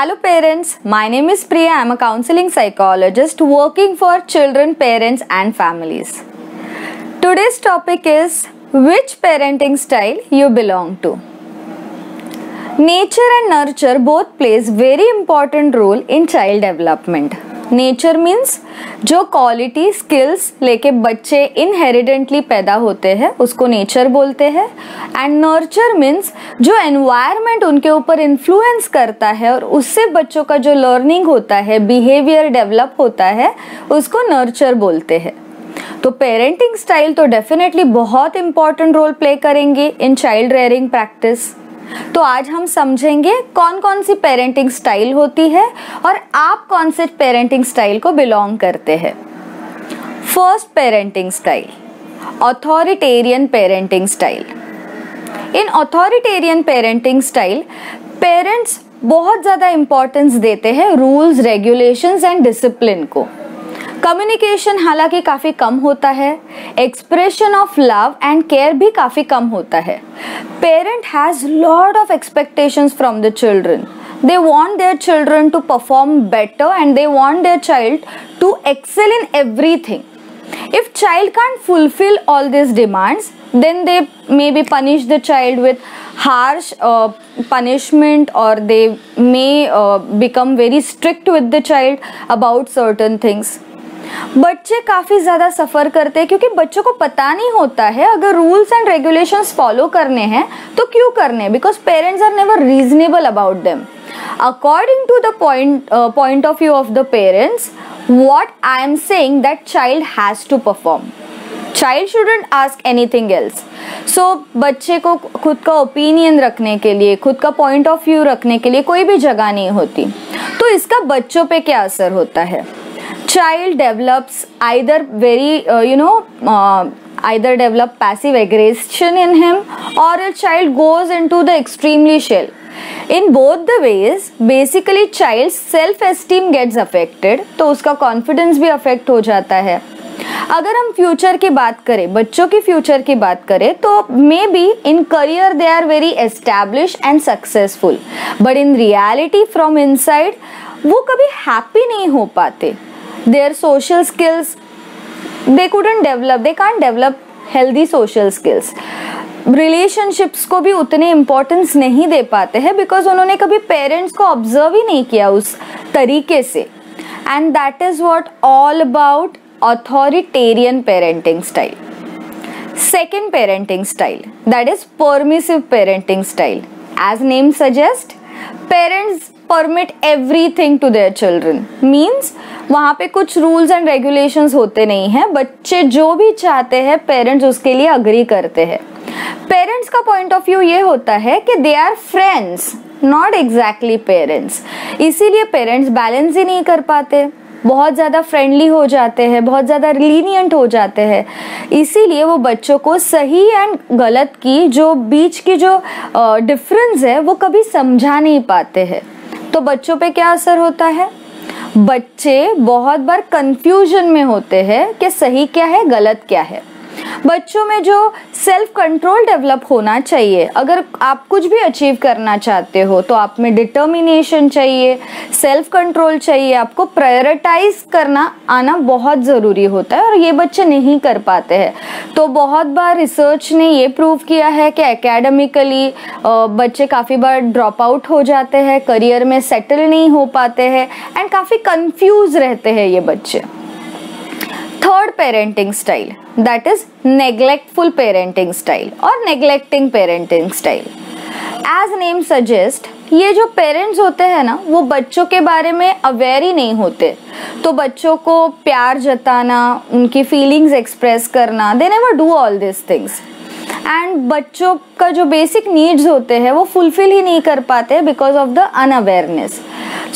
Hello parents, my name is Priya. I am a counseling psychologist working for children, parents and families. Today's topic is which parenting style you belong to. Nature and nurture both plays very important role in child development. Nature means जो quality skills लेके बच्चे इनहेरिडेंटली पैदा होते हैं उसको nature बोलते हैं and nurture means जो एनवायरनमेंट उनके ऊपर इन्फ्लुएंस करता है और उससे बच्चों का जो लर्निंग होता है, बिहेवियर डेवलप होता है, उसको नर्चर बोलते हैं. तो पेरेंटिंग स्टाइल तो डेफिनेटली बहुत इंपॉर्टेंट रोल प्ले करेंगे इन चाइल्ड रेयरिंग प्रैक्टिस. तो आज हम समझेंगे कौन कौन सी पेरेंटिंग स्टाइल होती है और आप कौन से पेरेंटिंग स्टाइल को बिलोंग करते हैं. First parenting style, authoritarian parenting style. In authoritarian parenting style parents बहुत ज़्यादा इंपॉर्टेंस देते हैं रूल्स, रेगुलेशंस एंड डिसिप्लिन को. कम्युनिकेशन हालांकि काफ़ी कम होता है, expression of love and care भी काफ़ी कम होता है. Parent has lot of expectations from the children. They want their children to perform better and they want their child to excel in everything. If child can't fulfill all these demands, then they maybe punish the child with harsh punishment or they may become very strict with the child about certain things. बच्चे काफ़ी ज़्यादा सफ़र करते हैं क्योंकि बच्चों को पता नहीं होता है अगर रूल्स एंड रेगुलेशंस फॉलो करने हैं तो क्यों करने, because parents are never reasonable about them. According to the point of view of the parents, what I am saying that child has to perform. Child shouldn't ask anything else. So बच्चे को खुद का opinion रखने के लिए, खुद का point of view रखने के लिए कोई भी जगह नहीं होती. तो इसका बच्चों पे क्या असर होता है? Child develops either either develop passive aggression in him or a child goes into the extremely shell. In both the ways, basically child's self-esteem gets affected, तो उसका confidence भी affect हो जाता है. अगर हम फ्यूचर की बात करें, बच्चों की फ्यूचर की बात करें, तो may be in career they are very established and successful, but in reality from inside वो कभी हैप्पी नहीं हो पाते. Their social skills, they can't develop healthy social skills. Relationships को भी उतने importance नहीं दे पाते हैं because उन्होंने कभी parents को observe ही नहीं किया उस तरीके से. And that is what all about authoritarian parenting style. Second parenting style, that is permissive parenting style. As name suggests, parents permit everything to their children. Means वहाँ पे कुछ रूल्स एंड रेगुलेशंस होते नहीं हैं, बच्चे जो भी चाहते हैं पेरेंट्स उसके लिए अग्री करते हैं. पेरेंट्स का पॉइंट ऑफ व्यू ये होता है कि they are friends, not exactly parents. इसीलिए पेरेंट्स बैलेंस ही नहीं कर पाते, बहुत ज़्यादा फ्रेंडली हो जाते हैं, बहुत ज़्यादा लीनियंट हो जाते हैं. इसीलिए वो बच्चों को सही एंड गलत की जो बीच की जो डिफरेंस है वो कभी समझा नहीं पाते हैं. तो बच्चों पे क्या असर होता है? बच्चे बहुत बार कंफ्यूजन में होते हैं कि सही क्या है, गलत क्या है. बच्चों में जो सेल्फ कंट्रोल डेवलप होना चाहिए, अगर आप कुछ भी अचीव करना चाहते हो तो आप में डिटर्मिनेशन चाहिए, सेल्फ कंट्रोल चाहिए, आपको प्रायोरिटाइज करना आना बहुत ज़रूरी होता है और ये बच्चे नहीं कर पाते हैं. तो बहुत बार रिसर्च ने ये प्रूव किया है कि एकेडमिकली बच्चे काफ़ी बार ड्रॉप आउट हो जाते हैं, करियर में सेटल नहीं हो पाते हैं एंड काफ़ी कंफ्यूज रहते हैं ये बच्चे. Third parenting style, that is neglectful parenting style or neglecting parenting style. As name suggest, ये जो पेरेंट्स होते हैं ना वो बच्चों के बारे में अवेयर ही नहीं होते. तो बच्चों को प्यार जताना, उनकी फीलिंग्स एक्सप्रेस करना, they never do all these things. And बच्चों का जो बेसिक नीड्स होते हैं वो फुलफिल ही नहीं कर पाते बिकॉज ऑफ द अनअवेयरनेस.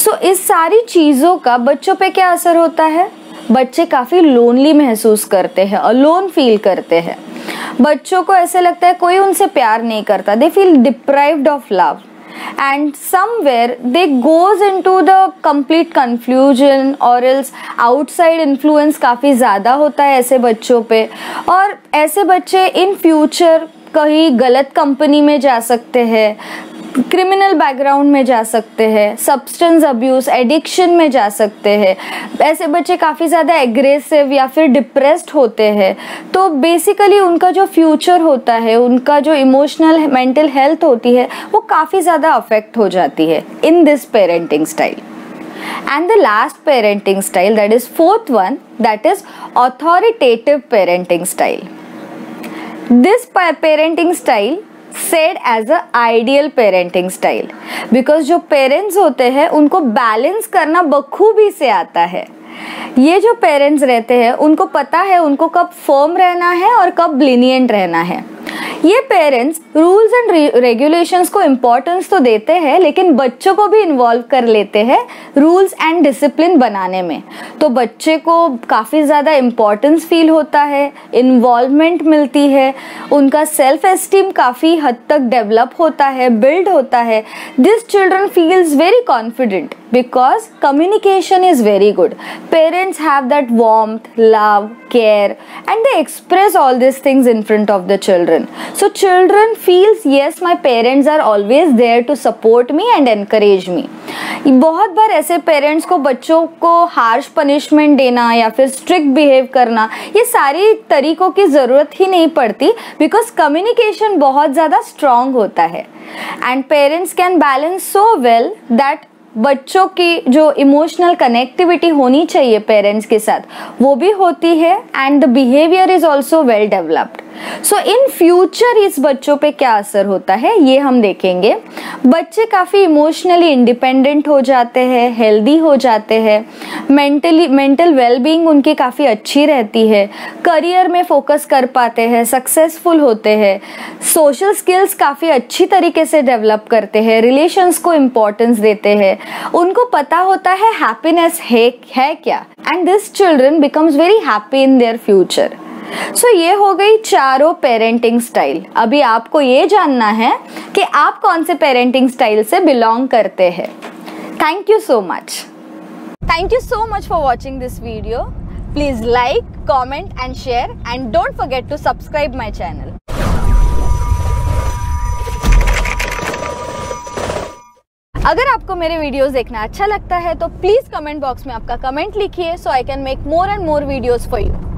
सो इस सारी चीज़ों का बच्चों पे क्या असर होता है? बच्चे काफ़ी लोनली महसूस करते हैं, अलोन फील करते हैं. बच्चों को ऐसे लगता है कोई उनसे प्यार नहीं करता. They feel deprived of love and somewhere they goes into the complete confusion और एल्स आउटसाइड इन्फ्लुएंस काफ़ी ज़्यादा होता है ऐसे बच्चों पे. और ऐसे बच्चे इन फ्यूचर कहीं गलत कंपनी में जा सकते हैं, क्रिमिनल बैकग्राउंड में जा सकते हैं, सब्सटेंस अब्यूज, एडिक्शन में जा सकते हैं। ऐसे बच्चे काफ़ी ज़्यादा एग्रेसिव या फिर डिप्रेस्ड होते हैं, तो बेसिकली उनका जो फ्यूचर होता है, उनका जो इमोशनल मेंटल हेल्थ होती है, वो काफ़ी ज़्यादा अफेक्ट हो जाती है in this parenting style. And the last parenting style, that is fourth one, that is authoritative parenting style. This parenting style said as a ideal parenting style, because जो parents होते हैं उनको बैलेंस करना बखूबी से आता है. ये जो पेरेंट्स रहते हैं उनको पता है उनको कब फर्म रहना है और कब lenient रहना है. ये पेरेंट्स रूल्स एंड रेगुलेशंस को इम्पोर्टेंस तो देते हैं, लेकिन बच्चों को भी इन्वॉल्व कर लेते हैं रूल्स एंड डिसिप्लिन बनाने में. तो बच्चे को काफ़ी ज़्यादा इम्पोर्टेंस फील होता है, इन्वॉल्वमेंट मिलती है, उनका सेल्फ एस्टीम काफ़ी हद तक डेवलप होता है, बिल्ड होता है. This children feels very confident because communication is very good. Parents have that warmth, love, care, and they express all these things in front of the children. So children feels yes, my parents are always there to support me and encourage me. बहुत बार ऐसे parents को बच्चों को harsh punishment देना या फिर strict behave करना, ये सारी तरीकों की ज़रूरत ही नहीं पड़ती, बिकॉज कम्युनिकेशन बहुत ज़्यादा स्ट्रॉन्ग होता है. And parents can balance so well that बच्चों की जो इमोशनल कनेक्टिविटी होनी चाहिए पेरेंट्स के साथ, वो भी होती है, and the behaviour is also well developed. So in future इस बच्चों पे क्या असर होता है ये हम देखेंगे. बच्चे काफ़ी इमोशनली इंडिपेंडेंट हो जाते हैं, हेल्दी हो जाते हैं, मेंटल वेलबींग उनकी काफ़ी अच्छी रहती है, करियर में फोकस कर पाते हैं, सक्सेसफुल होते हैं, सोशल स्किल्स काफ़ी अच्छी तरीके से डेवलप करते हैं, रिलेशंस को इम्पोर्टेंस देते हैं, उनको पता होता है हैप्पीनेस है क्या, and this children becomes very happy in their future. So ये हो गई चारों पेरेंटिंग स्टाइल. अभी आपको ये जानना है कि आप कौन से पेरेंटिंग स्टाइल से बिलोंग करते हैं. Thank you so much. Thank you so much for watching this video. Please like, comment and share, and don't forget to subscribe my channel. अगर आपको मेरे वीडियोस देखना अच्छा लगता है तो प्लीज कमेंट बॉक्स में आपका कमेंट लिखिए, so I can make more and more videos for you.